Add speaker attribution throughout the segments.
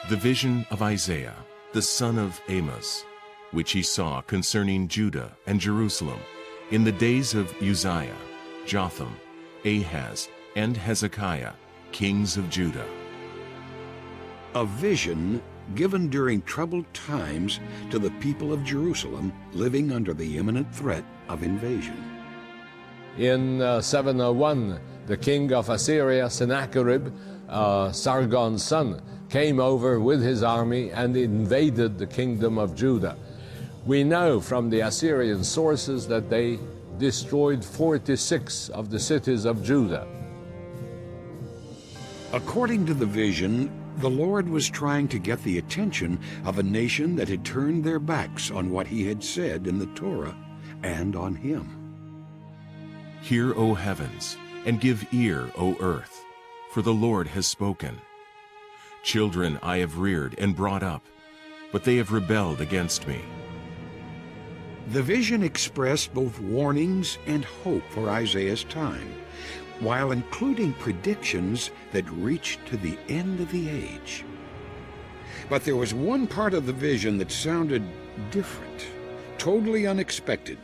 Speaker 1: The vision of Isaiah, the son of Amos, which he saw concerning Judah and Jerusalem in the days of Uzziah, Jotham, Ahaz, and Hezekiah, kings of Judah.
Speaker 2: A vision given during troubled times to the people of Jerusalem living under the imminent threat of invasion.
Speaker 3: In 701, the king of Assyria, Sennacherib, Sargon's son, came over with his army and invaded the kingdom of Judah. We know from the Assyrian sources that they destroyed 46 of the cities of Judah.
Speaker 2: According to the vision, the Lord was trying to get the attention of a nation that had turned their backs on what he had said in the Torah and on him.
Speaker 1: Hear, O heavens, and give ear, O earth, for the Lord has spoken. Children I have reared and brought up, but they have rebelled against me.
Speaker 2: The vision expressed both warnings and hope for Isaiah's time, while including predictions that reached to the end of the age. But there was one part of the vision that sounded different, totally unexpected,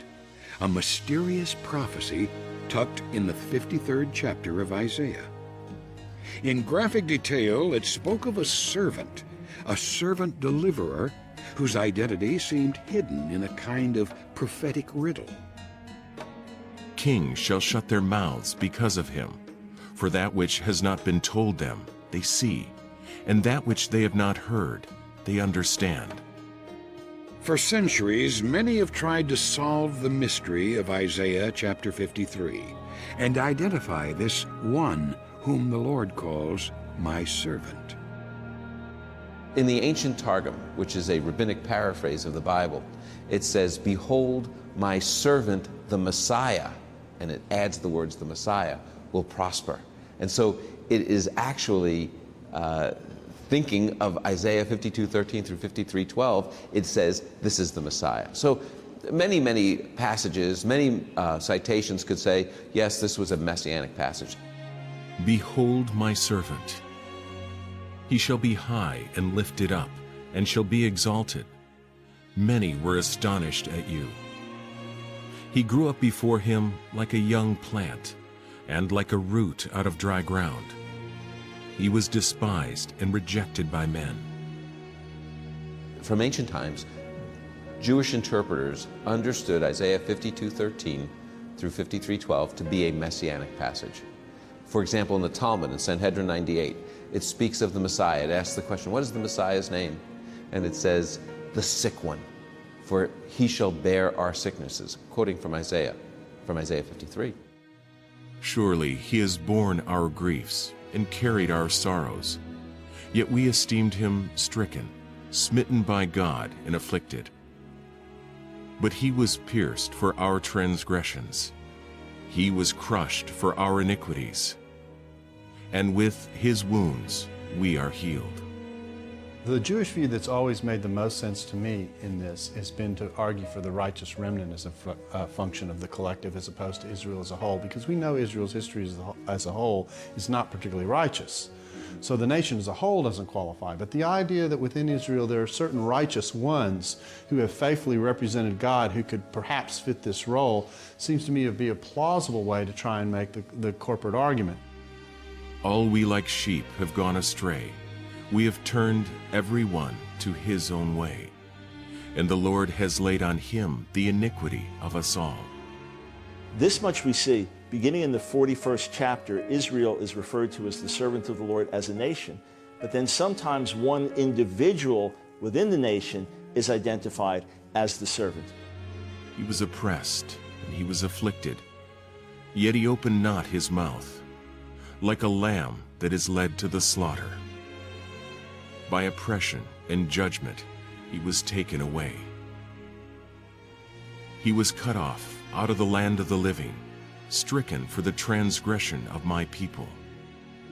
Speaker 2: a mysterious prophecy tucked in the 53rd chapter of Isaiah. In graphic detail, it spoke of a servant deliverer, whose identity seemed hidden in a kind of prophetic riddle.
Speaker 1: Kings shall shut their mouths because of him, for that which has not been told them they see, and that which they have not heard they understand.
Speaker 2: For centuries, many have tried to solve the mystery of Isaiah chapter 53 and identify this one whom the Lord calls my servant.
Speaker 4: In the ancient Targum, which is a rabbinic paraphrase of the Bible, it says, "Behold, my servant, the Messiah," and it adds the words, "the Messiah, will prosper." And so it is actually thinking of Isaiah 52:13 through 53:12. It says, this is the Messiah. So many passages, many citations could say, yes, this was a messianic passage.
Speaker 1: Behold my servant. He shall be high and lifted up, and shall be exalted. Many were astonished at you. He grew up before him like a young plant, and like a root out of dry ground. He was despised and rejected by men.
Speaker 4: From ancient times, Jewish interpreters understood Isaiah 52:13 through 53:12 to be a messianic passage. For example, in the Talmud, in Sanhedrin 98, it speaks of the Messiah. It asks the question, what is the Messiah's name? And it says, the sick one, for he shall bear our sicknesses, quoting from Isaiah 53.
Speaker 1: Surely he has borne our griefs and carried our sorrows. Yet we esteemed him stricken, smitten by God, and afflicted. But he was pierced for our transgressions. He was crushed for our iniquities. And with his wounds we are healed.
Speaker 5: The Jewish view that's always made the most sense to me in this has been to argue for the righteous remnant as a function of the collective as opposed to Israel as a whole, because we know Israel's history as a whole is not particularly righteous. So the nation as a whole doesn't qualify. But the idea that within Israel there are certain righteous ones who have faithfully represented God who could perhaps fit this role seems to me to be a plausible way to try and make the corporate argument.
Speaker 1: All we like sheep have gone astray. We have turned every one to his own way. And the Lord has laid on him the iniquity of us all.
Speaker 6: This much we see. Beginning in the 41st chapter, Israel is referred to as the servant of the Lord as a nation. But then sometimes one individual within the nation is identified as the servant.
Speaker 1: He was oppressed and he was afflicted, yet he opened not his mouth. Like a lamb that is led to the slaughter, by oppression and judgment he was taken away. He was cut off out of the land of the living, stricken for the transgression of my people.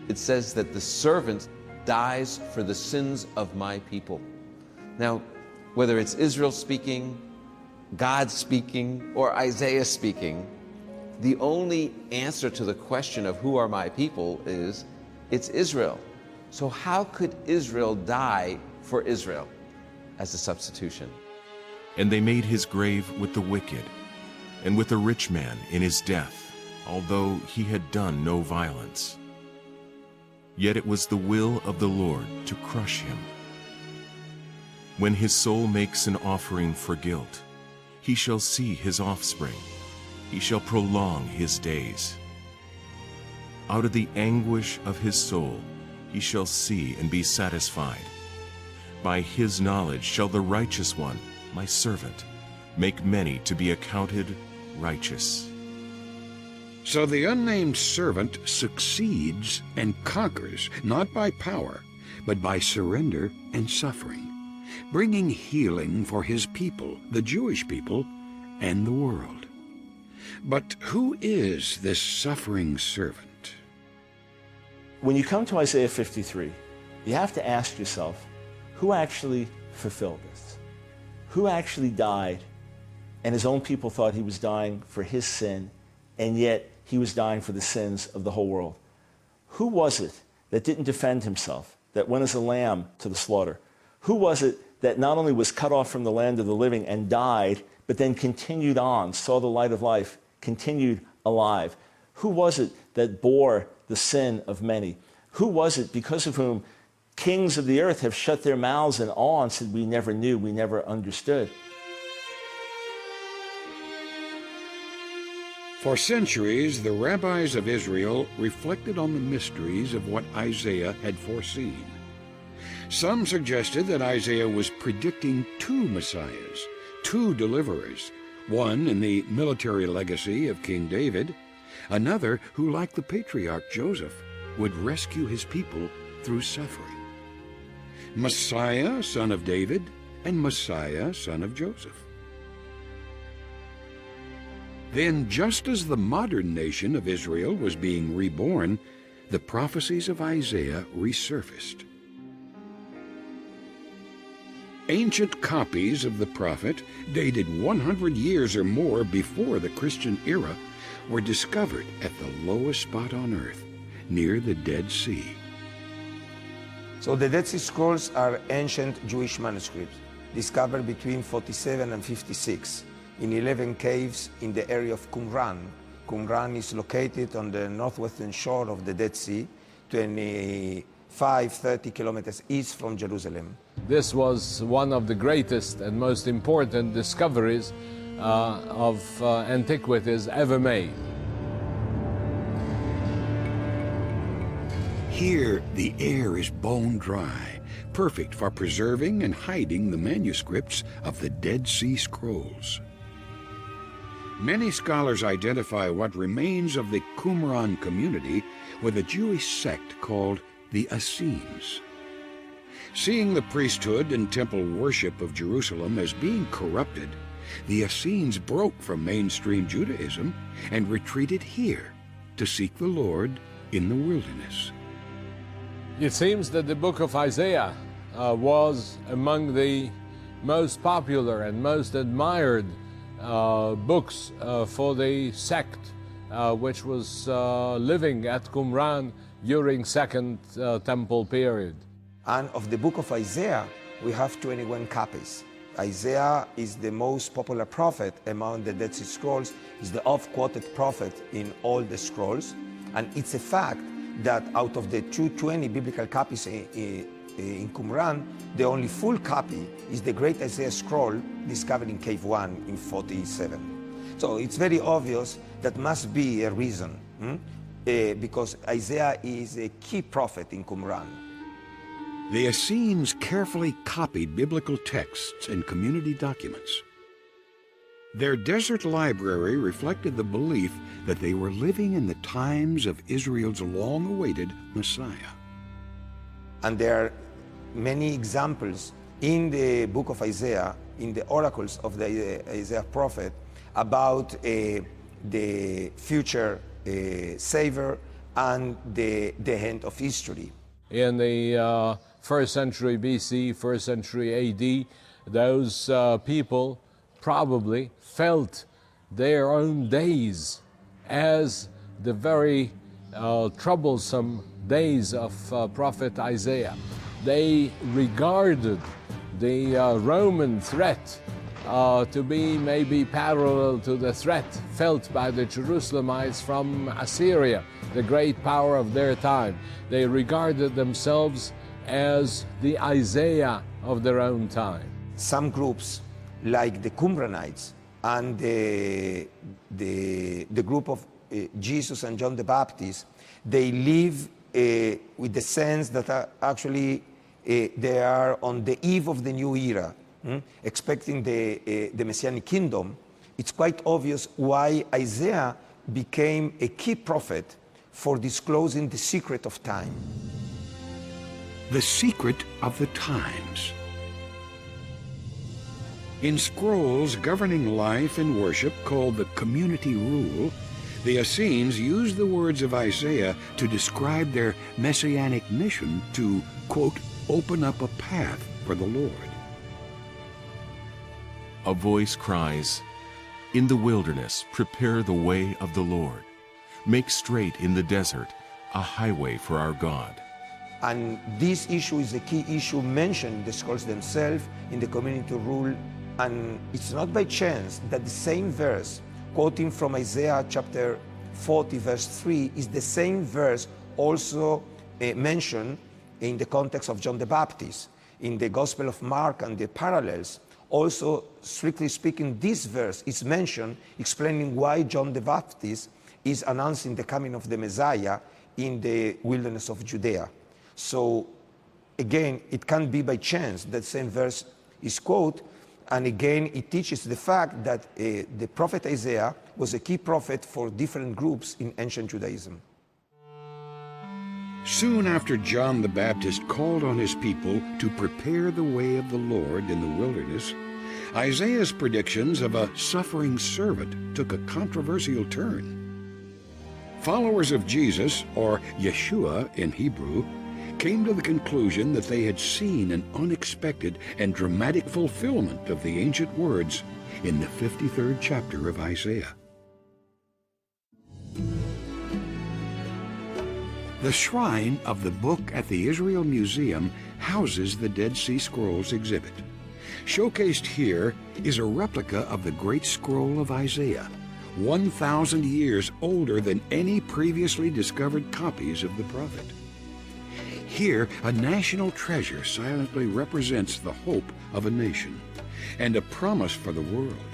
Speaker 4: It says that the servant dies for the sins of my people. Now, whether it's Israel speaking, God speaking, or Isaiah speaking, the only answer to the question of who are my people is, it's Israel. So how could Israel die for Israel as a substitution?
Speaker 1: And they made his grave with the wicked, and with a rich man in his death, although he had done no violence. Yet it was the will of the Lord to crush him. When his soul makes an offering for guilt, he shall see his offspring. He shall prolong his days. Out of the anguish of his soul he shall see and be satisfied. By his knowledge shall the righteous one, my servant, make many to be accounted righteous.
Speaker 2: So the unnamed servant succeeds and conquers, not by power, but by surrender and suffering, bringing healing for his people, the Jewish people, and the world. But who is this suffering servant?
Speaker 6: When you come to Isaiah 53, you have to ask yourself, who actually fulfilled this? Who actually died, and his own people thought he was dying for his sin, and yet he was dying for the sins of the whole world? Who was it that didn't defend himself, that went as a lamb to the slaughter? Who was it that not only was cut off from the land of the living and died, but then continued on, saw the light of life, continued alive? Who was it that bore the sin of many? Who was it because of whom kings of the earth have shut their mouths in awe and said, we never knew, we never understood?
Speaker 2: For centuries, the rabbis of Israel reflected on the mysteries of what Isaiah had foreseen. Some suggested that Isaiah was predicting two messiahs, two deliverers, one in the military legacy of King David, another who, like the patriarch Joseph, would rescue his people through suffering. Messiah, son of David, and Messiah, son of Joseph. Then, just as the modern nation of Israel was being reborn, the prophecies of Isaiah resurfaced. Ancient copies of the prophet, dated 100 years or more before the Christian era, were discovered at the lowest spot on earth, near the Dead Sea.
Speaker 7: So the Dead Sea Scrolls are ancient Jewish manuscripts discovered between 47 and 56 in 11 caves in the area of Qumran. Qumran is located on the northwestern shore of the Dead Sea, 30 kilometers east from Jerusalem.
Speaker 3: This was one of the greatest and most important discoveries of antiquities ever made.
Speaker 2: Here, the air is bone dry, perfect for preserving and hiding the manuscripts of the Dead Sea Scrolls. Many scholars identify what remains of the Qumran community with a Jewish sect called the Essenes. Seeing the priesthood and temple worship of Jerusalem as being corrupted, the Essenes broke from mainstream Judaism and retreated here to seek the Lord in the wilderness.
Speaker 3: It seems that the book of Isaiah was among the most popular and most admired books for the sect which was living at Qumran during Second Temple period.
Speaker 7: And of the book of Isaiah, we have 21 copies. Isaiah is the most popular prophet among the Dead Sea Scrolls. He's the oft-quoted prophet in all the scrolls. And it's a fact that out of the 220 biblical copies in Qumran, the only full copy is the Great Isaiah Scroll discovered in Cave 1 in 47. So it's very obvious that must be a reason, because Isaiah is a key prophet in Qumran.
Speaker 2: The Essenes carefully copied biblical texts and community documents. Their desert library reflected the belief that they were living in the times of Israel's long-awaited Messiah.
Speaker 7: And there are many examples in the book of Isaiah, in the oracles of the Isaiah prophet, about the future Savior and the end of history.
Speaker 3: In the 1st century BC, 1st century AD, those people probably felt their own days as the very troublesome days of prophet Isaiah. They regarded the Roman threat to be maybe parallel to the threat felt by the Jerusalemites from Assyria, the great power of their time. They regarded themselves as the Isaiah of their own time.
Speaker 7: Some groups, like the Qumranites and the group of Jesus and John the Baptist, they live with the sense that actually they are on the eve of the new era, expecting the Messianic kingdom. It's quite obvious why Isaiah became a key prophet for disclosing the secret of time.
Speaker 2: The secret of the times. In scrolls governing life and worship called the community rule, the Essenes used the words of Isaiah to describe their messianic mission to, quote, open up a path for the Lord.
Speaker 1: A voice cries, "In the wilderness, prepare the way of the Lord. Make straight in the desert a highway for our God."
Speaker 7: And this issue is a key issue mentioned in the scrolls themselves, in the community rule. And it's not by chance that the same verse, quoting from Isaiah chapter 40, verse 3, is the same verse also mentioned in the context of John the Baptist. In the Gospel of Mark and the parallels, also, strictly speaking, this verse is mentioned explaining why John the Baptist is announcing the coming of the Messiah in the wilderness of Judea. So, again, it can't be by chance that same verse is quoted. And again, it teaches the fact that the prophet Isaiah was a key prophet for different groups in ancient Judaism.
Speaker 2: Soon after John the Baptist called on his people to prepare the way of the Lord in the wilderness, Isaiah's predictions of a suffering servant took a controversial turn. Followers of Jesus, or Yeshua in Hebrew, came to the conclusion that they had seen an unexpected and dramatic fulfillment of the ancient words in the 53rd chapter of Isaiah. The shrine of the book at the Israel Museum houses the Dead Sea Scrolls exhibit. Showcased here is a replica of the Great Scroll of Isaiah, 1,000 years older than any previously discovered copies of the prophet. Here, a national treasure silently represents the hope of a nation and a promise for the world.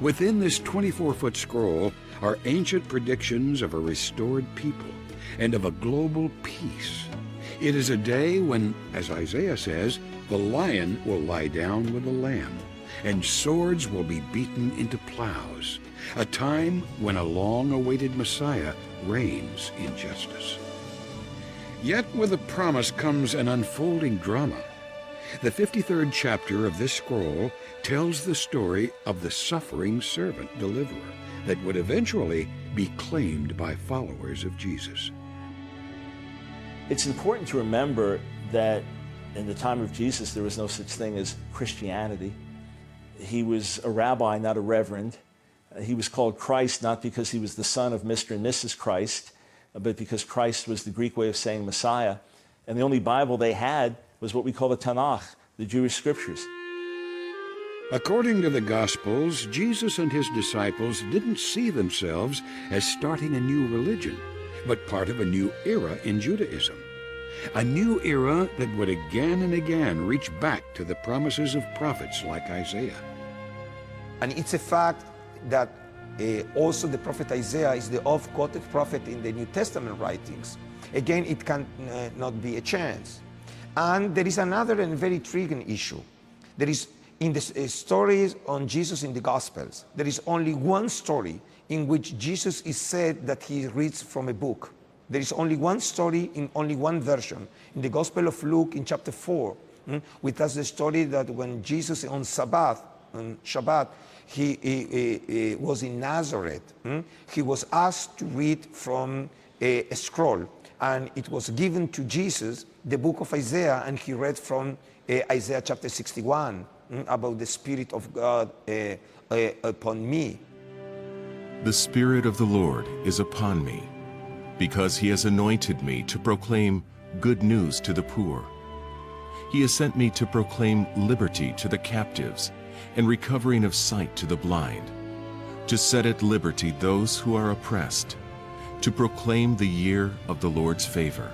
Speaker 2: Within this 24-foot scroll are ancient predictions of a restored people and of a global peace. It is a day when, as Isaiah says, the lion will lie down with the lamb, and swords will be beaten into plows, a time when a long-awaited Messiah reigns in justice. Yet with the promise comes an unfolding drama. The 53rd chapter of this scroll tells the story of the suffering servant deliverer that would eventually be claimed by followers of Jesus.
Speaker 6: It's important to remember that in the time of Jesus, there was no such thing as Christianity. He was a rabbi, not a reverend. He was called Christ not because he was the son of Mr. and Mrs. Christ, but because Christ was the Greek way of saying Messiah. And the only Bible they had was what we call the Tanakh, the Jewish scriptures.
Speaker 2: According to the Gospels, Jesus and his disciples didn't see themselves as starting a new religion, but part of a new era in Judaism. A new era that would again and again reach back to the promises of prophets like Isaiah.
Speaker 7: And it's a fact that also the prophet Isaiah is the oft-quoted prophet in the New Testament writings. Again, it can not be a chance. And there is another and very intriguing issue. There is, in the stories on Jesus in the Gospels, there is only one story in which Jesus is said that he reads from a book. There is only one story in only one version. In the Gospel of Luke, in chapter 4, we tells the story that when Jesus on Shabbat, he was in Nazareth. He was asked to read from a scroll, and it was given to Jesus, the book of Isaiah, and he read from Isaiah chapter 61 about the Spirit of God upon me.
Speaker 1: The Spirit of the Lord is upon me, because he has anointed me to proclaim good news to the poor. He has sent me to proclaim liberty to the captives and recovering of sight to the blind, to set at liberty those who are oppressed, to proclaim the year of the Lord's favor.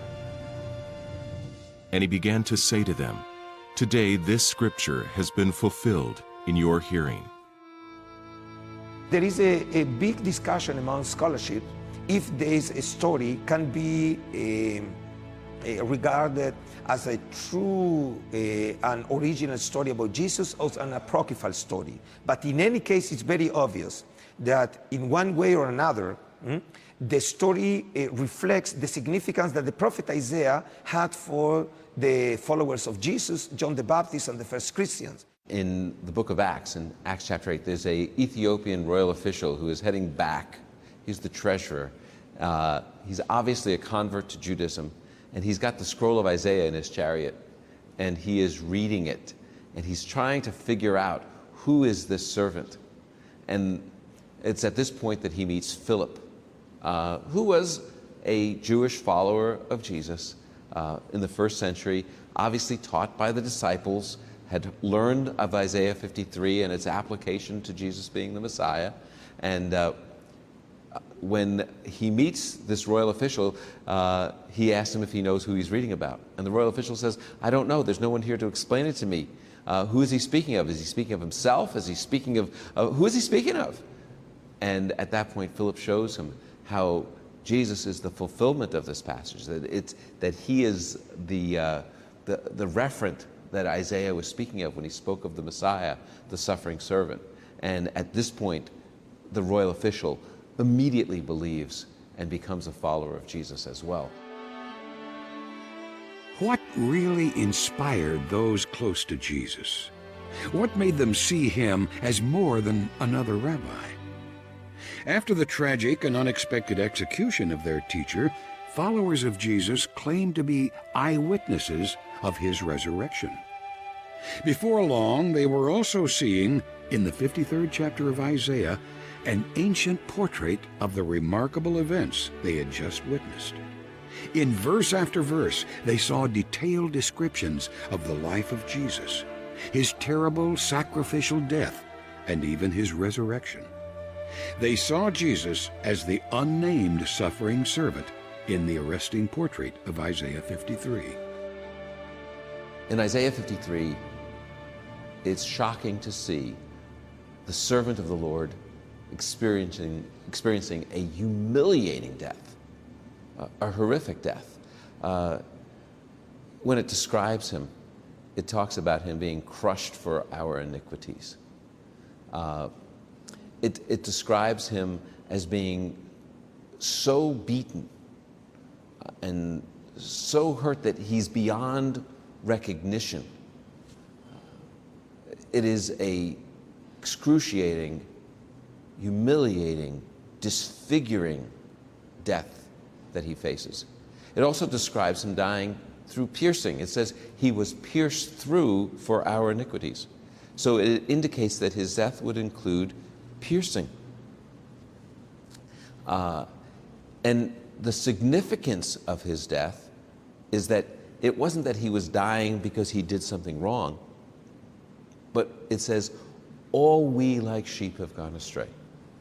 Speaker 1: And he began to say to them, Today this scripture has been fulfilled in your hearing.
Speaker 7: There is a big discussion among scholarship if this story can be regarded as a true and original story about Jesus or an apocryphal story. But in any case, it's very obvious that in one way or another, the story reflects the significance that the prophet Isaiah had for the followers of Jesus, John the Baptist, and the first Christians.
Speaker 4: In the book of Acts, in Acts chapter 8, there's an Ethiopian royal official who is heading back. He's the treasurer. He's obviously a convert to Judaism, and he's got the scroll of Isaiah in his chariot, and he is reading it, and he's trying to figure out who is this servant. And it's at this point that he meets Philip, who was a Jewish follower of Jesus in the first century, obviously taught by the disciples, had learned of Isaiah 53 and its application to Jesus being the Messiah. And when he meets this royal official, he asks him if he knows who he's reading about. And the royal official says, I don't know, there's no one here to explain it to me. Who is he speaking of? Is he speaking of himself? Is he speaking of, who is he speaking of? And at that point, Philip shows him how Jesus is the fulfillment of this passage, that he is the referent that Isaiah was speaking of when he spoke of the Messiah, the suffering servant. And at this point, the royal official immediately believes and becomes a follower of Jesus as well.
Speaker 2: What really inspired those close to Jesus? What made them see him as more than another rabbi? After the tragic and unexpected execution of their teacher, followers of Jesus claimed to be eyewitnesses of his resurrection. Before long, they were also seeing, in the 53rd chapter of Isaiah, an ancient portrait of the remarkable events they had just witnessed. In verse after verse, they saw detailed descriptions of the life of Jesus, his terrible sacrificial death, and even his resurrection. They saw Jesus as the unnamed suffering servant in the arresting portrait of Isaiah 53.
Speaker 4: In Isaiah 53, it's shocking to see the servant of the Lord experiencing a humiliating death, a horrific death. When it describes him, it talks about him being crushed for our iniquities. It describes him as being so beaten and so hurt that he's beyond recognition. It is a excruciating, humiliating, disfiguring death that he faces. It also describes him dying through piercing. It says he was pierced through for our iniquities. So it indicates that his death would include piercing. And the significance of his death is that it wasn't that he was dying because he did something wrong, but it says, all we like sheep have gone astray.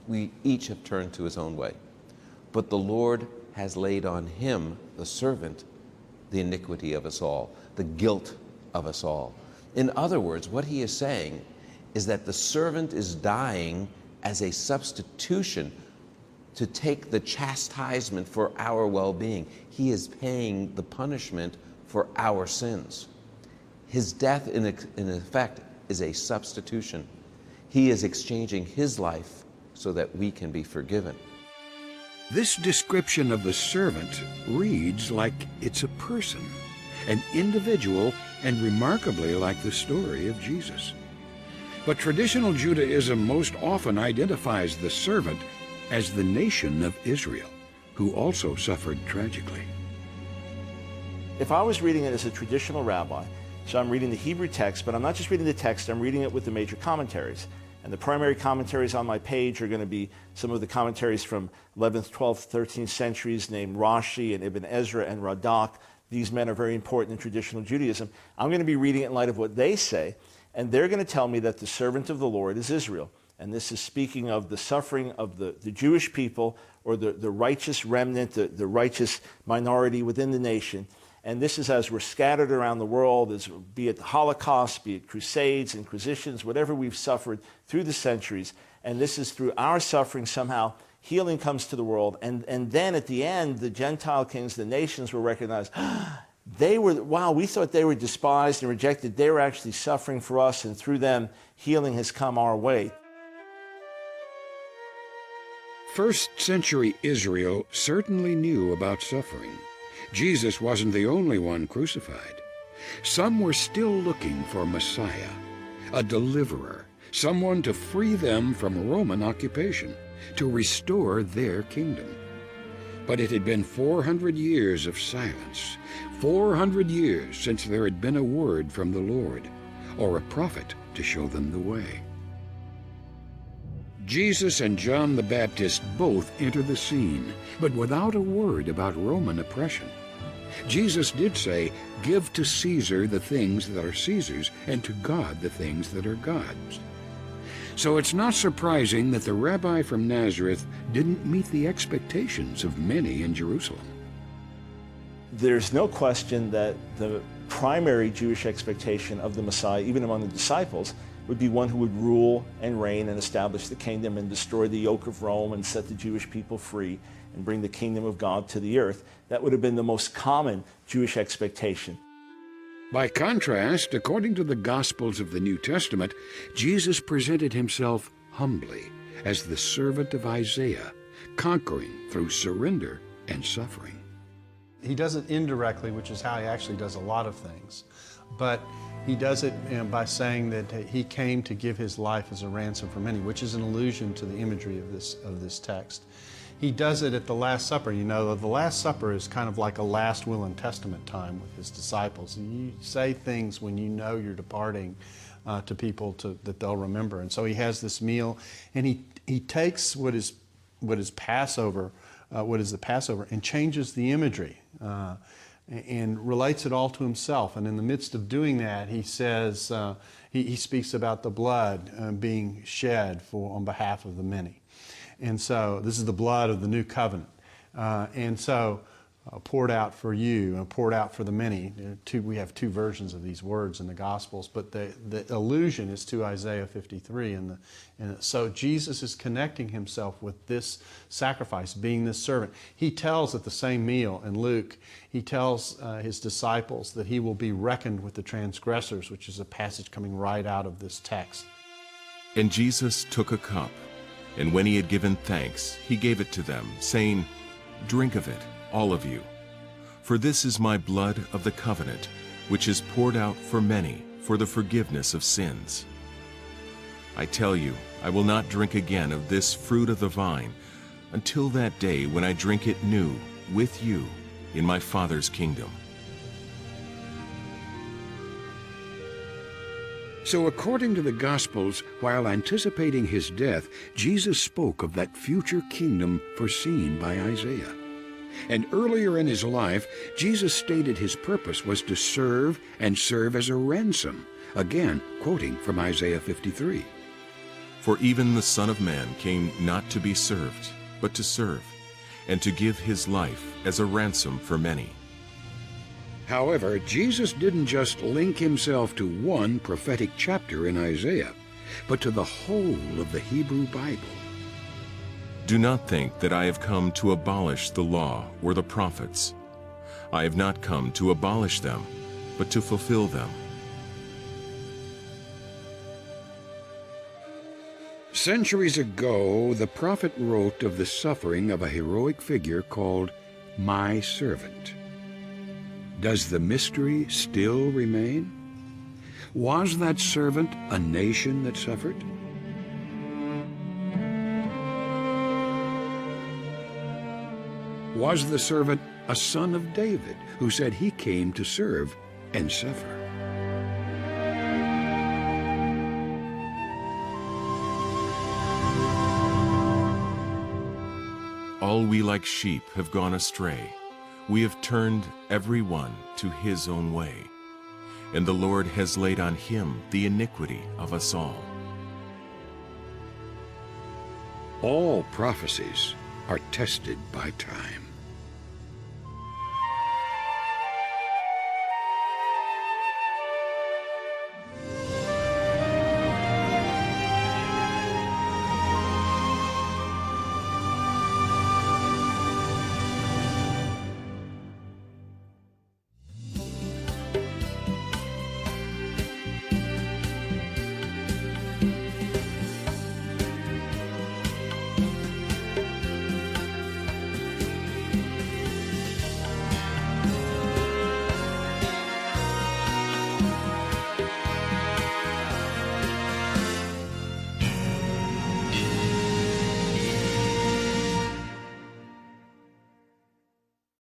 Speaker 4: We each have turned to his own way. But the Lord has laid on him, the servant, the iniquity of us all, the guilt of us all. In other words, what he is saying is that the servant is dying as a substitution to take the chastisement for our well-being. He is paying the punishment for our sins. His death, in effect, is a substitution. He is exchanging his life so that we can be forgiven.
Speaker 2: This description of the servant reads like it's a person, an individual, and remarkably like the story of Jesus. But traditional Judaism most often identifies the servant as the nation of Israel, who also suffered tragically.
Speaker 6: If I was reading it as a traditional rabbi, so I'm reading the Hebrew text, but I'm not just reading the text, I'm reading it with the major commentaries. And the primary commentaries on my page are going to be some of the commentaries from 11th, 12th, 13th centuries named Rashi and Ibn Ezra and Radak. These men are very important in traditional Judaism. I'm going to be reading it in light of what they say, and they're going to tell me that the servant of the Lord is Israel. And this is speaking of the suffering of the Jewish people, or the righteous remnant, the righteous minority within the nation. And this is as we're scattered around the world, be it the Holocaust, be it crusades, inquisitions, whatever we've suffered through the centuries. And this is through our suffering somehow healing comes to the world. And then at the end, the Gentile kings, the nations will recognize, we thought they were despised and rejected. They were actually suffering for us, and through them, healing has come our way.
Speaker 2: First century Israel certainly knew about suffering. Jesus wasn't the only one crucified. Some were still looking for Messiah, a deliverer, someone to free them from Roman occupation, to restore their kingdom. But it had been 400 years of silence, 400 years since there had been a word from the Lord, or a prophet to show them the way. Jesus and John the Baptist both enter the scene, but without a word about Roman oppression. Jesus did say, "Give to Caesar the things that are Caesar's, and to God the things that are God's." So it's not surprising that the rabbi from Nazareth didn't meet the expectations of many in Jerusalem.
Speaker 6: There's no question that the primary Jewish expectation of the Messiah, even among the disciples, would be one who would rule and reign and establish the kingdom and destroy the yoke of Rome and set the Jewish people free and bring the kingdom of God to the earth. That would have been the most common Jewish expectation.
Speaker 2: By contrast, according to the Gospels of the New Testament, Jesus presented himself humbly as the servant of Isaiah, conquering through surrender and suffering.
Speaker 5: He does it indirectly, which is how he actually does a lot of things. But he does it by saying that he came to give his life as a ransom for many, which is an allusion to the imagery of this text. He does it at the Last Supper. You know, the Last Supper is kind of like a last will and testament time with his disciples. And you say things when you know you're departing to people that they'll remember. And so he has this meal, and he takes what is Passover, what is the Passover, and changes the imagery and relates it all to himself. And in the midst of doing that, he says, he speaks about the blood being shed on behalf of the many. And so this is the blood of the new covenant. And so poured out for you and poured out for the many. We have two versions of these words in the Gospels, but the allusion is to Isaiah 53. And so Jesus is connecting himself with this sacrifice, being this servant. He tells at the same meal in Luke, he tells his disciples that he will be reckoned with the transgressors, which is a passage coming right out of this text.
Speaker 1: And Jesus took a cup, and when he had given thanks, he gave it to them, saying, "Drink of it, all of you. For this is my blood of the covenant, which is poured out for many for the forgiveness of sins. I tell you, I will not drink again of this fruit of the vine until that day when I drink it new with you in my Father's kingdom."
Speaker 2: So according to the Gospels, while anticipating his death, Jesus spoke of that future kingdom foreseen by Isaiah. And earlier in his life, Jesus stated his purpose was to serve and serve as a ransom, again quoting from Isaiah 53.
Speaker 1: For even the Son of Man came not to be served, but to serve, and to give his life as a ransom for many.
Speaker 2: However, Jesus didn't just link himself to one prophetic chapter in Isaiah, but to the whole of the Hebrew Bible.
Speaker 1: Do not think that I have come to abolish the law or the prophets. I have not come to abolish them, but to fulfill them.
Speaker 2: Centuries ago, the prophet wrote of the suffering of a heroic figure called my servant. Does the mystery still remain? Was that servant a nation that suffered? Was the servant a son of David who said he came to serve and suffer?
Speaker 1: we like sheep have gone astray. We have turned every one to his own way. And the Lord has laid on him the iniquity of us all.
Speaker 2: All prophecies are tested by time.